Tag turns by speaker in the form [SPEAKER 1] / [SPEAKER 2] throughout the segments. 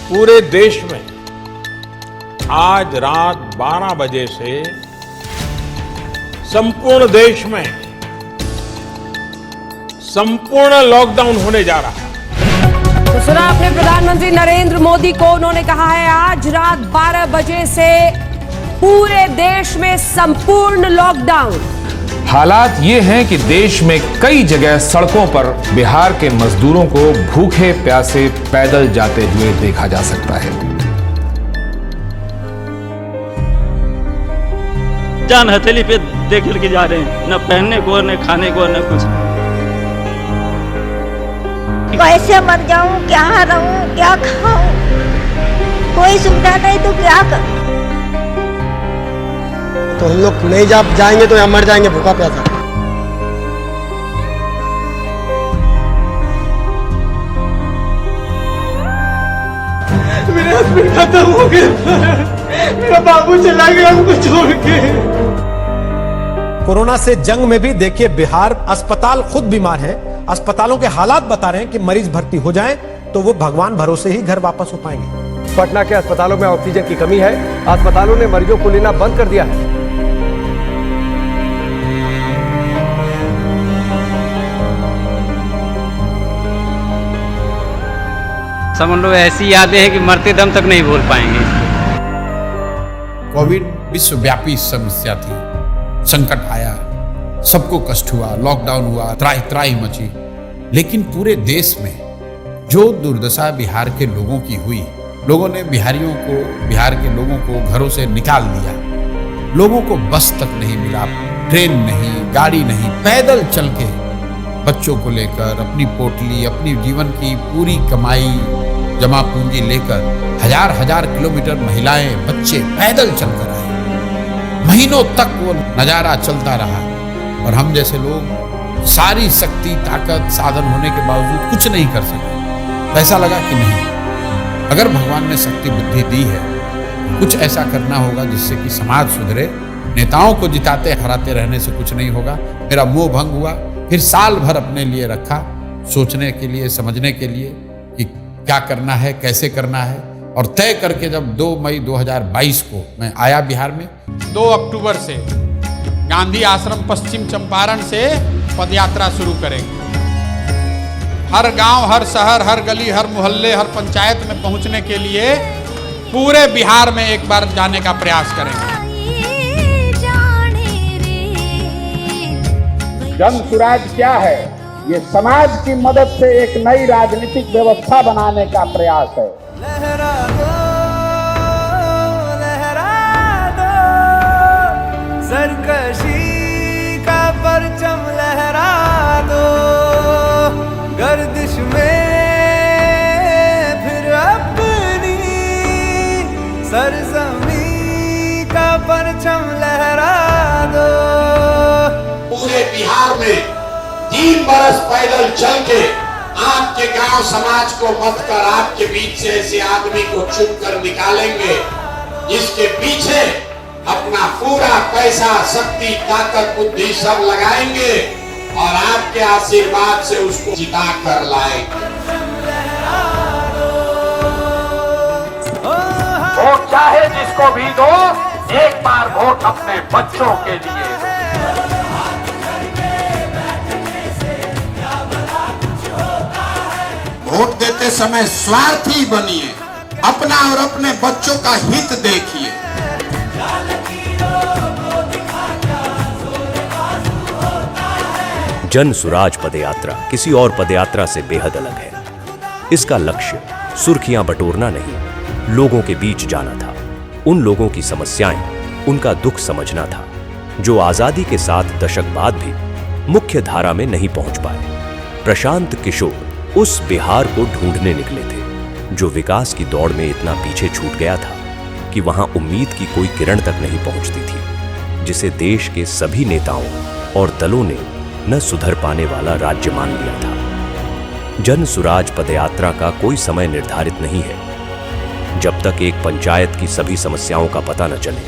[SPEAKER 1] पूरे देश में आज रात 12 बजे से संपूर्ण देश में संपूर्ण लॉकडाउन होने जा रहा है।
[SPEAKER 2] तो सुना आपने प्रधानमंत्री नरेंद्र मोदी को, उन्होंने कहा है आज रात 12 बजे से पूरे देश में संपूर्ण लॉकडाउन।
[SPEAKER 3] हालात ये हैं कि देश में कई जगह सड़कों पर बिहार के मजदूरों को भूखे प्यासे पैदल जाते हुए देखा जा सकता है।
[SPEAKER 4] जान हथेली पे देख के जा रहे हैं, न पहनने को न खाने को न कुछ।
[SPEAKER 5] कैसे मर जाऊं, क्या रहूं, क्या खाऊं, कोई सुविधा नहीं तो क्या करूं।
[SPEAKER 6] तो हम लोग नहीं जाएंगे तो यहाँ मर जाएंगे भूखा प्यासा।
[SPEAKER 7] मेरे हस्बैंड खत्म हो गए, मेरा बाबू चला गया हमको छोड़ के।
[SPEAKER 8] कोरोना से जंग में भी देखिए बिहार अस्पताल खुद बीमार है, अस्पतालों के हालात बता रहे हैं कि मरीज भर्ती हो जाएं तो वो भगवान भरोसे ही घर वापस हो पाएंगे।
[SPEAKER 6] पटना के अस्पतालों में ऑक्सीजन की कमी है, अस्पतालों ने मरीजों को लेना बंद कर दिया है।
[SPEAKER 4] समझ लो ऐसी यादें हैं कि मरते दम तक नहीं भूल पाएंगे।
[SPEAKER 9] कोविड विश्वव्यापी समस्या थी, संकट आया, सबको कष्ट हुआ, लॉकडाउन हुआ, त्राही त्राही मची। लेकिन पूरे देश में जो दुर्दशा बिहार के लोगों की हुई, लोगों ने बिहार के लोगों को घरों से निकाल दिया। लोगों को बस तक नहीं मिला, ट्रेन नहीं, गाड़ी नहीं, पैदल चल के बच्चों को लेकर अपनी पोटली, अपनी जीवन की पूरी कमाई, जमा पूंजी लेकर हजार किलोमीटर महिलाएं, बच्चे पैदल चलकर आए। महीनों तक वो नजारा चलता रहा और हम जैसे लोग सारी शक्ति, ताकत, साधन होने के बावजूद कुछ नहीं कर सके। तो ऐसा लगा कि नहीं, अगर भगवान ने शक्ति बुद्धि दी है, कुछ ऐसा करना होगा जिससे कि समाज सुधरे। नेताओं को जिताते हराते रहने से कुछ नहीं होगा। मेरा मोह भंग हुआ। फिर साल भर अपने लिए रखा, सोचने के लिए, समझने के लिए कि क्या करना है, कैसे करना है। और तय करके जब 2 मई 2022 को मैं आया बिहार में,
[SPEAKER 10] 2 अक्टूबर से गांधी आश्रम पश्चिम चंपारण से पदयात्रा शुरू करेंगे। हर गांव, हर शहर, हर गली, हर मोहल्ले, हर पंचायत में पहुंचने के लिए पूरे बिहार में एक बार जाने का प्रयास करेंगे।
[SPEAKER 11] जन सुराज क्या है? ये समाज की मदद से एक नई राजनीतिक व्यवस्था बनाने का प्रयास है।
[SPEAKER 7] लहरा दो, सरकशी का परचम लहरा दो, गर्दिश में फिर अपनी सरजमी का परचम लहरा दो।
[SPEAKER 12] पूरे बिहार में 3 बरस पैदल चल के आपके गांव समाज को मत कर आपके बीच से ऐसे आदमी को चुन कर निकालेंगे जिसके पीछे अपना पूरा पैसा, शक्ति, ताकत, बुद्धि सब लगाएंगे और आपके आशीर्वाद से उसको जिता कर लाएंगे।
[SPEAKER 11] वोट चाहे जिसको भी दो, एक बार वोट अपने बच्चों के लिए।
[SPEAKER 12] वोट देते समय स्वार्थी बनिए, अपना और अपने बच्चों का हित देखिए।
[SPEAKER 13] जन सुराज पदयात्रा किसी और पदयात्रा से बेहद अलग है। इसका लक्ष्य सुर्खियां बटोरना नहीं, लोगों के बीच जाना था, उन लोगों की समस्याएं, उनका दुख समझना था जो आजादी के 7 दशक बाद भी मुख्य धारा में नहीं पहुंच पाए। प्रशांत किशोर उस बिहार को ढूंढने निकले थे जो विकास की दौड़ में इतना पीछे छूट गया था कि वहां उम्मीद की कोई किरण तक नहीं पहुंचती थी, जिसे देश के सभी नेताओं और दलों ने न सुधर पाने वाला राज्य मान लिया था। जन सुराज पदयात्रा का कोई समय निर्धारित नहीं है। जब तक एक पंचायत की सभी समस्याओं का पता न चले,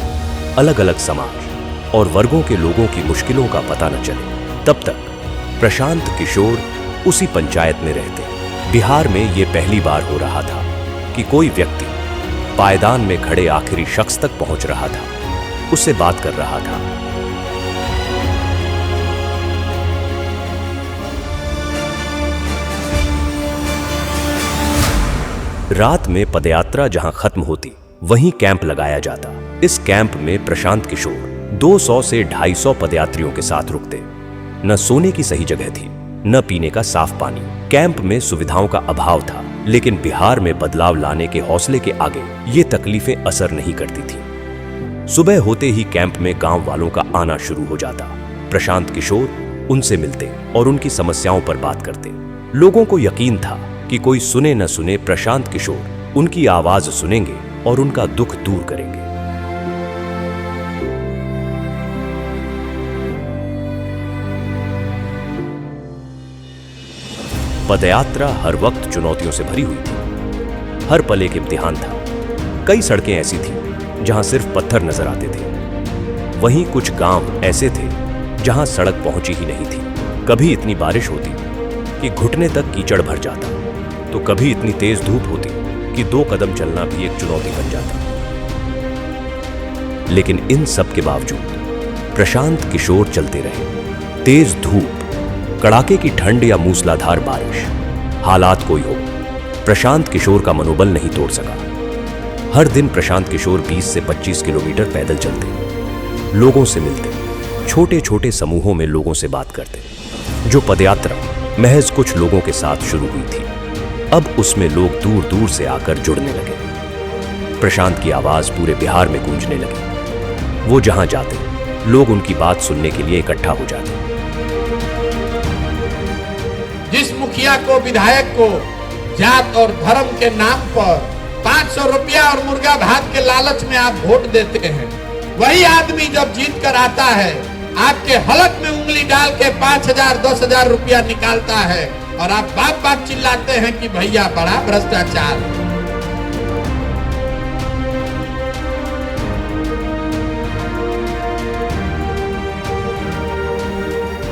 [SPEAKER 13] अलग अलग समाज और वर्गों के लोगों की मुश्किलों का पता न चले, तब तक प्रशांत किशोर उसी पंचायत में रहते। बिहार में ये पहली बार हो रहा था कि कोई व्यक्ति पायदान में खड़े आखिरी शख्स तक पहुंच रहा था, उससे बात कर रहा था। रात में पदयात्रा जहां खत्म होती, वहीं कैंप लगाया जाता। इस कैंप में प्रशांत किशोर 200 से 250 पदयात्रियों के साथ रुकते। न सोने की सही जगह थी, न पीने का साफ पानी। कैंप में सुविधाओं का अभाव था, लेकिन बिहार में बदलाव लाने के हौसले के आगे ये तकलीफें असर नहीं करती थी। सुबह होते ही कैंप में गांव वालों का आना शुरू हो जाता। प्रशांत किशोर उनसे मिलते और उनकी समस्याओं पर बात करते। लोगों को यकीन था कि कोई सुने न सुने, प्रशांत किशोर उनकी आवाज सुनेंगे और उनका दुख दूर करेंगे। पदयात्रा हर वक्त चुनौतियों से भरी हुई थी। हर पल एक इम्तिहान था। कई सड़कें ऐसी थीं जहां सिर्फ पत्थर नजर आते थे। वहीं कुछ गांव ऐसे थे जहां सड़क पहुंची ही नहीं थी। कभी इतनी बारिश होती कि घुटने तक कीचड़ भर जाता, तो कभी इतनी तेज धूप होती कि 2 कदम चलना भी एक चुनौती बन जाता। लेकिन इन सब के बावजूद प्रशांत किशोर चलते रहे। तेज धूप, कड़ाके की ठंड या मूसलाधार बारिश, हालात कोई हो, प्रशांत किशोर का मनोबल नहीं तोड़ सका। हर दिन प्रशांत किशोर 20 से 25 किलोमीटर पैदल चलते, लोगों से मिलते, छोटे छोटे समूहों में लोगों से बात करते। जो पदयात्रा महज कुछ लोगों के साथ शुरू हुई थी, अब उसमें लोग दूर दूर से आकर जुड़ने लगे। प्रशांत की आवाज पूरे बिहार में गूंजने लगी। वो जहां जाते, लोग उनकी बात सुनने के लिए इकट्ठा हो जाते।
[SPEAKER 12] जिस मुखिया को, विधायक को जात और धर्म के नाम पर 500 रुपया और मुर्गा भात के लालच में आप वोट देते हैं, वही आदमी जब जीत कर आता है, आपके हलक में उंगली डाल के 5,000 10,000 रुपया निकालता है और आप बाप बाप चिल्लाते हैं कि भैया बड़ा भ्रष्टाचार।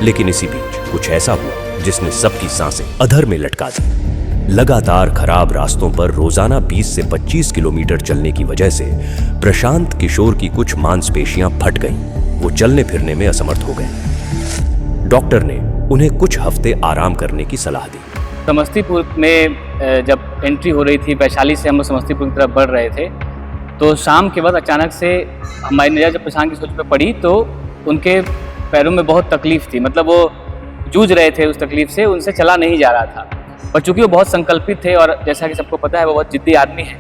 [SPEAKER 13] लेकिन इसी बीच कुछ ऐसा हुआ जिसने सबकी सांसें अधर में लटका दी। लगातार खराब रास्तों पर रोजाना 20 से 25 किलोमीटर चलने की वजह से प्रशांत किशोर की कुछ मांसपेशियां फट गईं। वो चलने फिरने में असमर्थ हो गए। डॉक्टर ने उन्हें कुछ हफ्ते आराम करने की सलाह दी।
[SPEAKER 14] समस्तीपुर में जब एंट्री हो रही थी, वैशाली से हम लोग समस्तीपुर की तरफ बढ़ रहे थे, तो शाम के बाद अचानक से हमारी नज़र जब प्रशांत किशोर पे पड़ी तो उनके पैरों में बहुत तकलीफ थी। मतलब वो जूझ रहे थे उस तकलीफ से, उनसे चला नहीं जा रहा था। और चूंकि वो बहुत संकल्पित थे और जैसा कि सबको पता है वो बहुत जिद्दी आदमी है,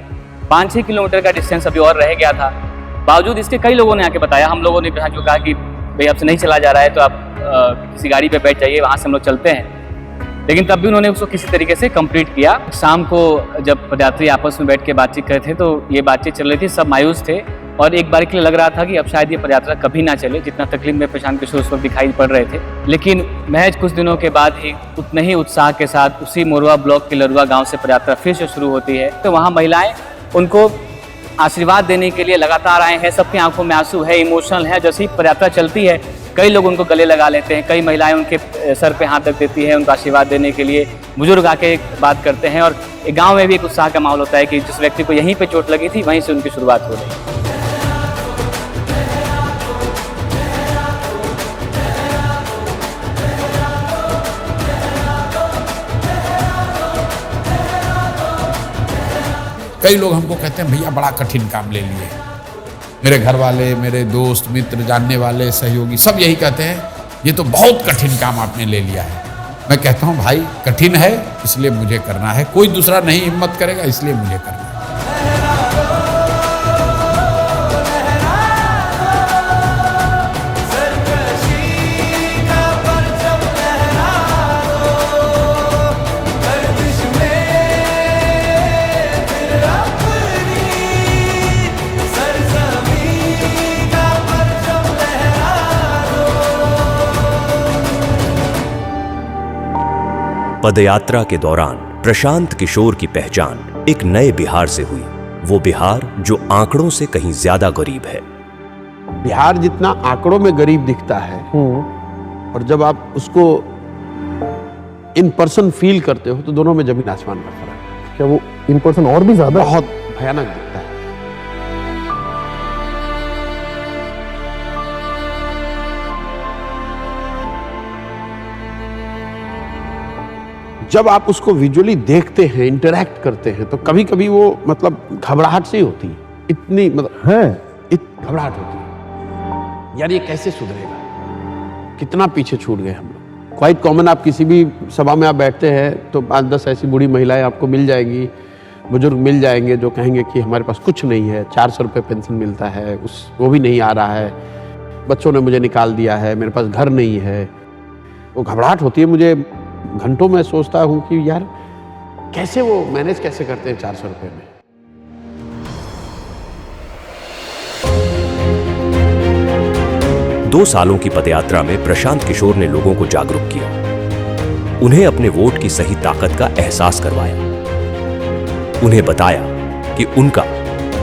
[SPEAKER 14] 5-6 किलोमीटर का डिस्टेंस अभी और रह गया था। बावजूद इसके कई लोगों ने आके बताया, हम लोगों ने कहा कि भाई आपसे नहीं चला जा रहा है तो आप किसी गाड़ी पे बैठ जाइए, वहाँ से हम लोग चलते हैं। लेकिन तब भी उन्होंने उसको किसी तरीके से कंप्लीट किया। शाम को जब पदयात्री आपस में बैठ के बातचीत कर रहे थे तो ये बातचीत चल रही थी, सब मायूस थे और एक बार के लिए लग रहा था कि अब शायद ये पदयात्रा कभी ना चले, जितना तकलीफ में प्रशांत किशोर उस वक्त दिखाई पड़ रहे थे। लेकिन महज कुछ दिनों के बाद ही उतने ही उत्साह के साथ उसी मोरवा ब्लॉक के लरुआ गाँव से पदयात्रा फिर से शुरू होती है। तो वहाँ महिलाएं उनको आशीर्वाद देने के लिए लगातार आए हैं। सबकी आंखों में आंसू है, इमोशनल है। जैसे ही पदयात्रा चलती है कई लोग उनको गले लगा लेते हैं, कई महिलाएं उनके सर पे हाथ रख देती हैं उनको आशीर्वाद देने के लिए। बुजुर्ग आके बात करते हैं और गांव में भी एक उत्साह का माहौल होता है कि जिस व्यक्ति को यहीं पे चोट लगी थी वहीं से उनकी शुरुआत हो रही।
[SPEAKER 9] कई लोग हमको कहते हैं भैया बड़ा कठिन काम ले लिए। मेरे घर वाले, मेरे दोस्त मित्र, जानने वाले, सहयोगी सब यही कहते हैं ये तो बहुत कठिन काम आपने ले लिया है। मैं कहता हूँ भाई कठिन है इसलिए मुझे करना है, कोई दूसरा नहीं हिम्मत करेगा इसलिए मुझे करना है।
[SPEAKER 13] पदयात्रा के दौरान प्रशांत किशोर की पहचान एक नए बिहार से हुई। वो बिहार जो आंकड़ों से कहीं ज्यादा गरीब है।
[SPEAKER 15] बिहार जितना आंकड़ों में गरीब दिखता है और जब आप उसको इन पर्सन फील करते हो तो दोनों में जमीन आसमान का फर्क है। क्या वो
[SPEAKER 6] इन पर्सन और भी ज्यादा
[SPEAKER 15] बहुत भयानक दिखता है। जब आप उसको विजुअली देखते हैं, इंटरैक्ट करते हैं, तो कभी कभी वो मतलब घबराहट से ही होती है, इतनी मतलब है घबराहट होती है, यार ये कैसे सुधरेगा, कितना पीछे छूट गए हम लोग। क्वाइट कॉमन, आप किसी भी सभा में आप बैठते हैं तो 5-10 ऐसी बूढ़ी महिलाएं आपको मिल जाएंगी, बुजुर्ग मिल जाएंगे जो कहेंगे कि हमारे पास कुछ नहीं है, 400 रुपये पेंशन मिलता है, वो भी नहीं आ रहा है, बच्चों ने मुझे निकाल दिया है, मेरे पास घर नहीं है। वो घबराहट होती है मुझे, घंटों में सोचता हूं कि यार कैसे वो मैनेज कैसे करते हैं 400 रुपये में।
[SPEAKER 13] दो सालों की पदयात्रा में प्रशांत किशोर ने लोगों को जागरूक किया, उन्हें अपने वोट की सही ताकत का एहसास करवाया, उन्हें बताया कि उनका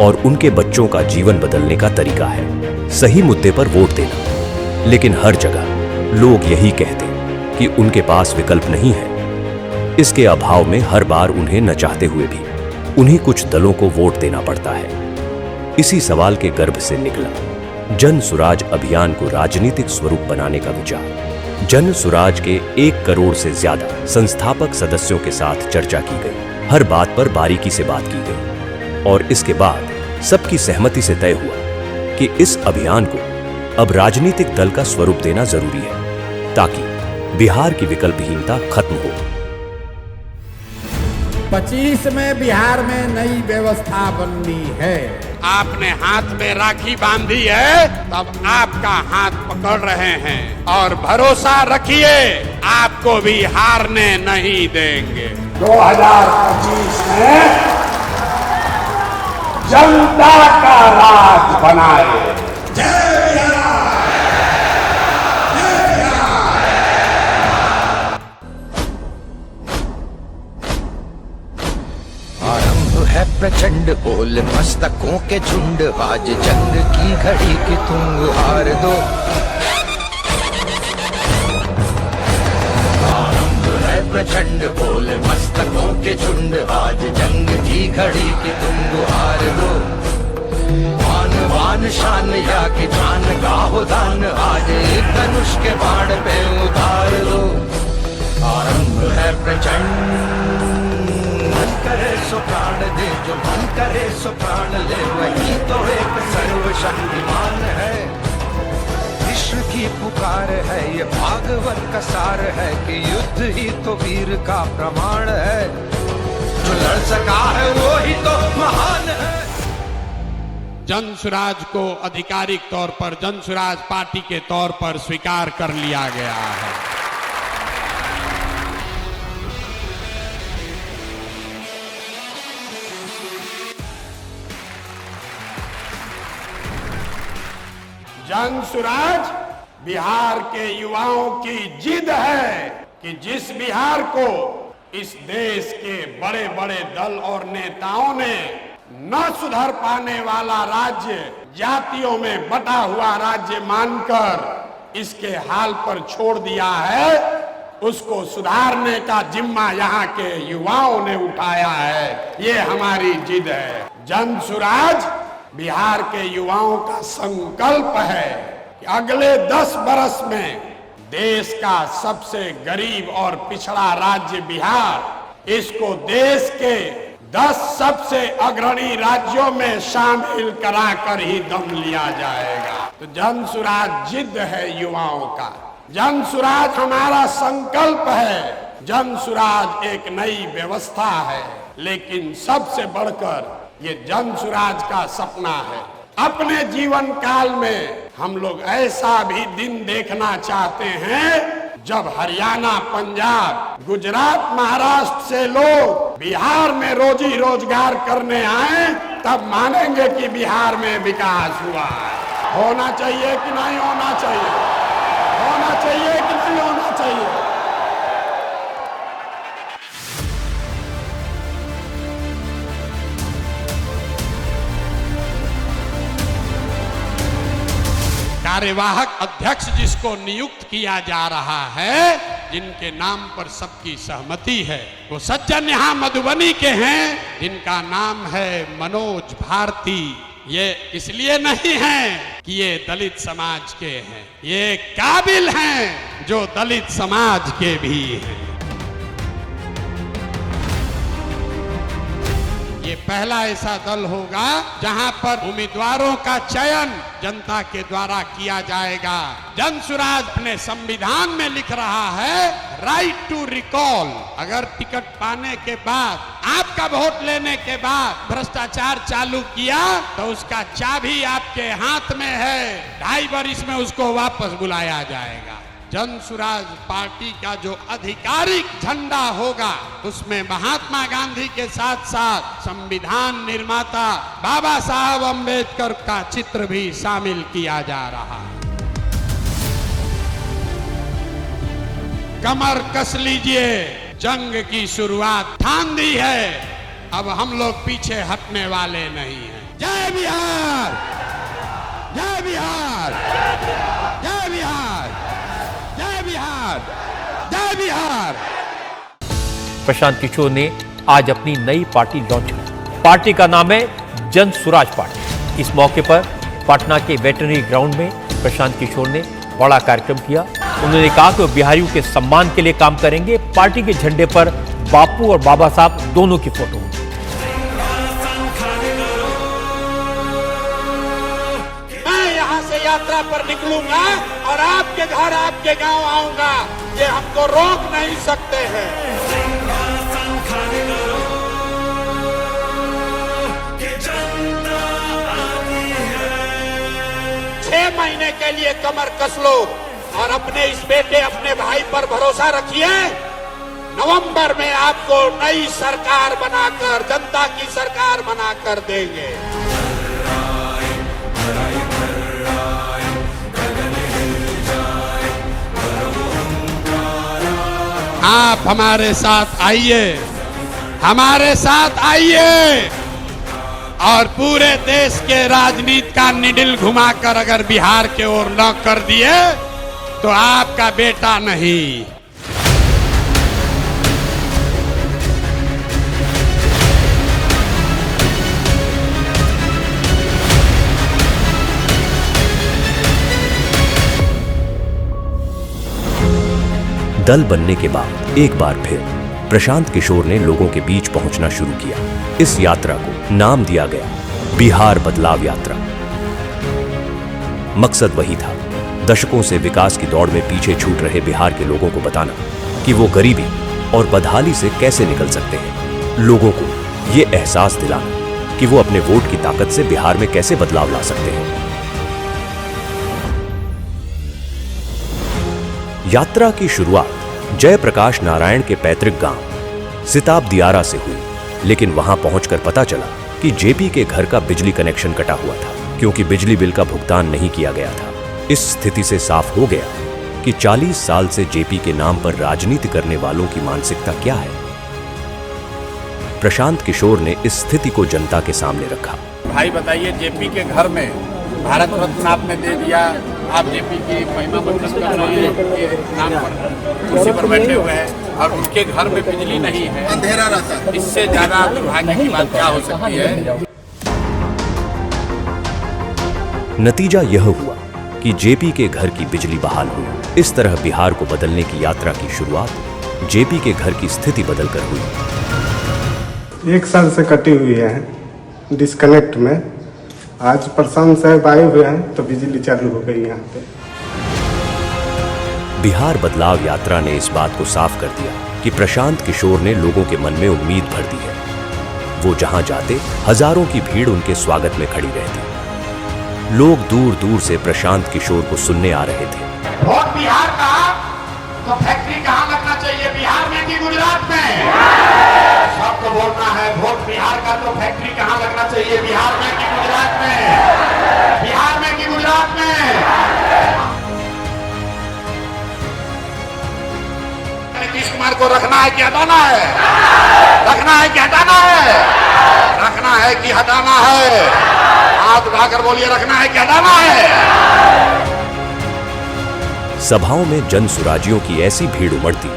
[SPEAKER 13] और उनके बच्चों का जीवन बदलने का तरीका है सही मुद्दे पर वोट देना। लेकिन हर जगह लोग यही कहते कि उनके पास विकल्प नहीं है। इसके अभाव में हर बार उन्हें न चाहते हुए भी उन्हीं कुछ दलों को वोट देना पड़ता है। इसी सवाल के गर्भ से निकला जन सुराज अभियान को राजनीतिक स्वरूप बनाने का विचार। जन सुराज के 1 करोड़ से ज्यादा संस्थापक सदस्यों के साथ चर्चा की गई, हर बात पर बारीकी से बात की गई और इसके बाद सबकी सहमति से तय हुआ कि इस अभियान को अब राजनीतिक दल का स्वरूप देना जरूरी है ताकि बिहार की विकल्पहीनता खत्म हो।
[SPEAKER 9] 25 में बिहार में नई व्यवस्था बननी है।
[SPEAKER 10] आपने हाथ में राखी बांधी है, तब आपका हाथ पकड़ रहे हैं और भरोसा रखिए आपको भी हारने नहीं देंगे।
[SPEAKER 12] 2025 में जनता का राज बनाए।
[SPEAKER 16] है प्रचंड बोल मस्तकों के झुंड, आज जंग की घड़ी की तुम हार दो। आरंभ है प्रचंड बोल मस्तकों के झुंड, आज जंग की घड़ी की तुम हार दो। मान वान शान या कि जान गाहो दान, आज एक धनुष के बाण पे उतार दो। आरंभ है प्रचंड, करे सो प्राण दे, जो मन करे सो प्राण ले, वही तो एक सर्वशक्तिमान है। विश्व की पुकार है, ये भागवत का सार है कि युद्ध ही तो वीर का प्रमाण है। जो लड़ सका है वो ही तो महान है।
[SPEAKER 10] जन सुराज को आधिकारिक तौर पर जन सुराज पार्टी के तौर पर स्वीकार कर लिया गया है। जन सुराज बिहार के युवाओं की जिद है कि जिस बिहार को इस देश के बड़े बड़े दल और नेताओं ने न सुधर पाने वाला राज्य, जातियों में बटा हुआ राज्य मानकर इसके हाल पर छोड़ दिया है, उसको सुधारने का जिम्मा यहाँ के युवाओं ने उठाया है। ये हमारी जिद है। जन सुराज बिहार के युवाओं का संकल्प है कि अगले 10 बरस में देश का सबसे गरीब और पिछड़ा राज्य बिहार, इसको देश के 10 सबसे अग्रणी राज्यों में शामिल कराकर ही दम लिया जाएगा। तो जन सुराज जिद है युवाओं का, जन सुराज हमारा संकल्प है। जन सुराज एक नई व्यवस्था है, लेकिन सबसे बढ़कर ये जन सुराज का सपना है। अपने जीवन काल में हम लोग ऐसा भी दिन देखना चाहते हैं जब हरियाणा, पंजाब, गुजरात, महाराष्ट्र से लोग बिहार में रोजी रोजगार करने आए, तब मानेंगे कि बिहार में विकास हुआ है। होना चाहिए कि नहीं होना चाहिए? होना चाहिए कि नहीं होना चाहिए? कार्यवाहक अध्यक्ष जिसको नियुक्त किया जा रहा है, जिनके नाम पर सबकी सहमति है। वो सज्जन यहाँ मधुबनी के हैं जिनका नाम है मनोज भारती। ये इसलिए नहीं है कि ये दलित समाज के हैं, ये काबिल हैं जो दलित समाज के भी हैं। ये पहला ऐसा दल होगा जहां पर उम्मीदवारों का चयन जनता के द्वारा किया जाएगा। जनसुराज अपने संविधान में लिख रहा है राइट टू रिकॉल। अगर टिकट पाने के बाद, आपका वोट लेने के बाद भ्रष्टाचार चालू किया तो उसका चाबी आपके हाथ में है। 2.5 वर्ष में उसको वापस बुलाया जाएगा। जनसुराज पार्टी का जो आधिकारिक झंडा होगा उसमें महात्मा गांधी के साथ साथ संविधान निर्माता बाबा साहब अम्बेडकर का चित्र भी शामिल किया जा रहा है। कमर कस लीजिए, जंग की शुरुआत ठान दी है, अब हम लोग पीछे हटने वाले नहीं हैं। जय बिहार, जय बिहार, जय बिहार, जय बिहार, जय बिहार।
[SPEAKER 17] प्रशांत किशोर ने आज अपनी नई पार्टी लॉन्च की। पार्टी का नाम है जनसुराज पार्टी। इस मौके पर पटना के वेटरनरी ग्राउंड में प्रशांत किशोर ने बड़ा कार्यक्रम किया। उन्होंने कहा कि वो बिहारियों के सम्मान के लिए काम करेंगे। पार्टी के झंडे पर बापू और बाबा साहब दोनों की फोटो।
[SPEAKER 10] मैं यहाँ से यात्रा पर निकलूंगा और आपके घर, आपके गांव आऊंगा, ये हमको रोक नहीं सकते हैं। 6 महीने के लिए कमर कस लो और अपने इस बेटे, अपने भाई पर भरोसा रखिए। नवंबर में आपको नई सरकार बनाकर, जनता की सरकार बनाकर देंगे। आप हमारे साथ आइए, हमारे साथ आइए और पूरे देश के राजनीति का निडिल घुमाकर अगर बिहार के ओर न कर दिए तो आपका बेटा नहीं।
[SPEAKER 13] दल बनने के बाद एक बार फिर प्रशांत किशोर ने लोगों के बीच पहुंचना शुरू किया। इस यात्रा को नाम दिया गया बिहार बदलाव यात्रा। मकसद वही था, दशकों से विकास की दौड़ में पीछे छूट रहे बिहार के लोगों को बताना कि वो गरीबी और बदहाली से कैसे निकल सकते हैं। लोगों को ये एहसास दिलाना कि वो अपने वोट की ताकत से बिहार में कैसे बदलाव ला सकते हैं। यात्रा की शुरुआत जयप्रकाश नारायण के पैतृक गांव सिताब दियारा से हुई, लेकिन वहां पहुंचकर पता चला कि जेपी के घर का बिजली कनेक्शन कटा हुआ था क्योंकि बिजली बिल का भुगतान नहीं किया गया था। इस स्थिति से साफ हो गया कि 40 साल से जेपी के नाम पर राजनीति करने वालों की मानसिकता क्या है। प्रशांत किशोर ने इस स्थिति को जनता के सामने रखा।
[SPEAKER 11] भाई बताइए, जेपी के घर में भारत रत्न आपने दे दिया, आप जेपी की महिमा मंडित कर रहे हैं, उनके नाम पर कुर्सी पर बैठे हुए हैं और उनके घर में बिजली नहीं है, अंधेरा रहता है। इससे ज्यादा दुर्भाग्य की बात क्या हो सकती है।
[SPEAKER 13] नतीजा यह हुआ कि जेपी के घर की बिजली बहाल हुई। इस तरह बिहार को बदलने की यात्रा की शुरुआत जेपी के घर की स्थिति बदलकर हुई।
[SPEAKER 18] 1 साल से कटी हुई है डिस्कनेक्ट में। आज प्रशांत साहब आए हुए हैं तो बिजली चालू हो गई यहाँ पे।
[SPEAKER 13] बिहार बदलाव यात्रा ने इस बात को साफ कर दिया कि प्रशांत किशोर ने लोगों के मन में उम्मीद भर दी है। वो जहां जाते हजारों की भीड़ उनके स्वागत में खड़ी रहती। लोग दूर दूर से प्रशांत किशोर को सुनने आ रहे थे।
[SPEAKER 12] वोट बिहार का तो फैक्ट्री कहाँ लगना चाहिए, बिहार में कि गुजरात में? सबको बोलना है, वोट बिहार का तो फैक्ट्री कहाँ लगना चाहिए, बिहार में कि गुजरात में? बिहार में कि गुजरात में? नीतीश कुमार को रखना है कि हटाना है? रखना है कि हटाना है? रखना है कि हटाना है? हाथ उठाकर बोलिए, रखना है कि हटाना है?
[SPEAKER 13] सभाओं में जन सुराजियों की ऐसी भीड़ उमड़ती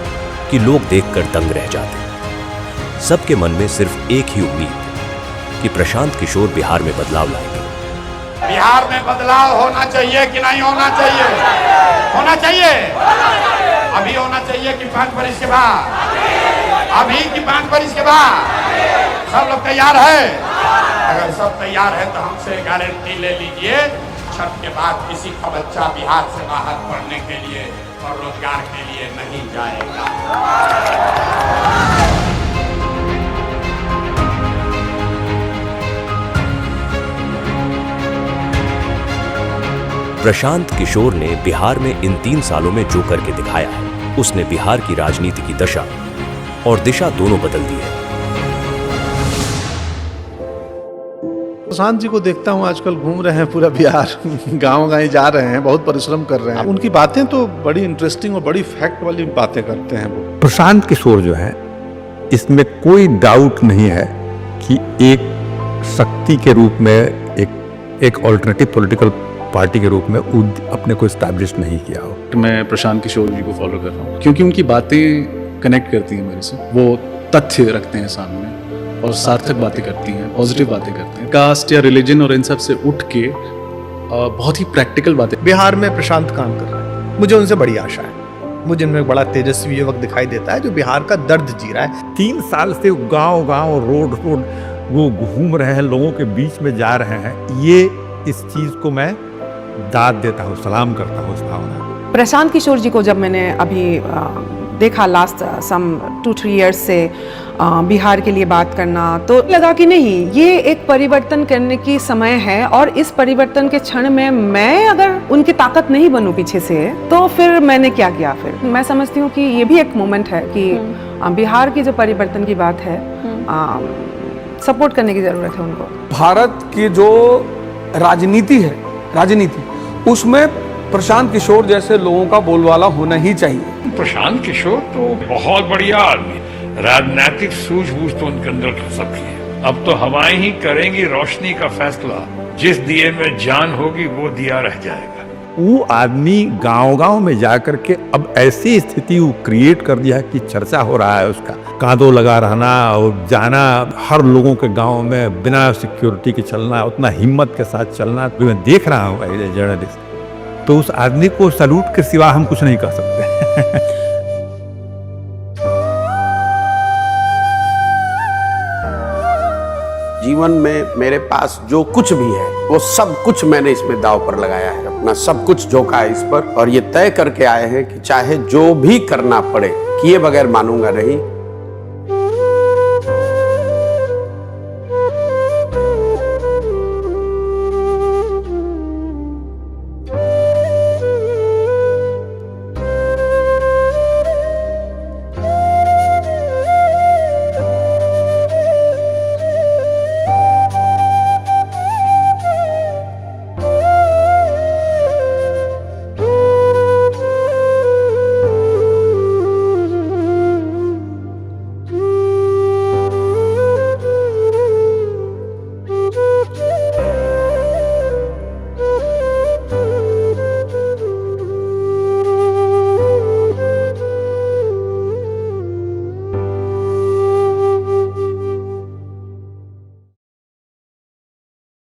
[SPEAKER 13] कि लोग देखकर दंग रह जाते। सबके मन में सिर्फ एक ही उम्मीद कि प्रशांत किशोर बिहार में बदलाव लाएंगे।
[SPEAKER 12] बिहार में बदलाव होना चाहिए कि नहीं होना चाहिए? होना चाहिए। अभी होना चाहिए कि 5 वर्ष के बाद? अभी कि 5 वर्ष के बाद? सब लोग तैयार है? अगर सब तैयार है तो हमसे गारंटी ले लीजिए, छठ के बाद किसी का बच्चा बिहार से बाहर पढ़ने के लिए और रोजगार के लिए नहीं जाएगा।
[SPEAKER 13] प्रशांत किशोर ने बिहार में इन 3 सालों में जो करके दिखाया है, उसने बिहार की राजनीति की दशा और दिशा दोनों बदल दी है।
[SPEAKER 19] प्रशांत जी को देखता हूँ आजकल घूम रहे हैं पूरा बिहार, गांव-गांव जा रहे हैं, बहुत परिश्रम कर रहे हैं। उनकी बातें तो बड़ी इंटरेस्टिंग और बड़ी फैक्ट वाली बातें करते हैं वो।
[SPEAKER 20] प्रशांत किशोर जो है, इसमें कोई डाउट नहीं है कि एक शक्ति के रूप में एक ऑल्टरनेटिव पॉलिटिकल पार्टी के रूप में अपने को एस्टैब्लिश नहीं किया हो।
[SPEAKER 19] मैं प्रशांत किशोर जी को फॉलो कर रहा हूँ क्योंकि उनकी बातें कनेक्ट करती हैं मेरे से। वो तथ्य रखते हैं सामने और सार्थक बातें करती हैं, पॉजिटिव बातें करते हैं। कास्ट या रिलीजन और इन सब से उठ के बहुत ही प्रैक्टिकल बातें।
[SPEAKER 8] बिहार में प्रशांत काम कर रहा है, मुझे उनसे बड़ी आशा है। मुझे इनमें एक बड़ा तेजस्वी युवक दिखाई देता है जो बिहार का दर्द जी रहा है।
[SPEAKER 20] 3 साल से गांव-गांव रोड वो घूम रहे हैं, लोगों के बीच में जा रहे हैं। ये इस चीज को मैं दाद देता हूँ, सलाम करता हूँ इस भावना।
[SPEAKER 21] प्रशांत किशोर जी को जब मैंने अभी देखा लास्ट सम 2-3 इयर्स से बिहार के लिए बात करना, तो लगा कि नहीं, ये एक परिवर्तन करने की समय है और इस परिवर्तन के क्षण में मैं अगर उनकी ताकत नहीं बनूं पीछे से, तो फिर मैंने क्या किया? फिर मैं समझती हूँ कि ये भी एक मोमेंट है कि बिहार की जो परिवर्तन की बात है, सपोर्ट करने की जरूरत है उनको।
[SPEAKER 22] भारत की जो राजनीति उसमें प्रशांत किशोर जैसे लोगों का बोलबाला होना ही चाहिए।
[SPEAKER 23] प्रशांत किशोर तो बहुत बढ़िया आदमी, राजनीतिक सूझबूझ तो उनके अंदर सबकी है। अब तो हवाएं ही करेंगी रोशनी का फैसला, जिस दिए में जान होगी वो दिया रह जाएगा।
[SPEAKER 20] वो आदमी गांव-गांव में जाकर के अब ऐसी स्थिति वो क्रिएट कर दिया कि चर्चा हो रहा है उसका। कांधों लगा रहना और जाना, हर लोगों के गांव में बिना सिक्योरिटी के चलना, उतना हिम्मत के साथ चलना। तो मैं देख रहा हूँ एज ए जर्नलिस्ट, तो उस आदमी को सैल्यूट के सिवा हम कुछ नहीं कर सकते।
[SPEAKER 15] जीवन में मेरे पास जो कुछ भी है वो सब कुछ मैंने इसमें दांव पर लगाया है, अपना सब कुछ झोंका है इस पर, और ये तय करके आए हैं कि चाहे जो भी करना पड़े, किए बगैर मानूंगा नहीं।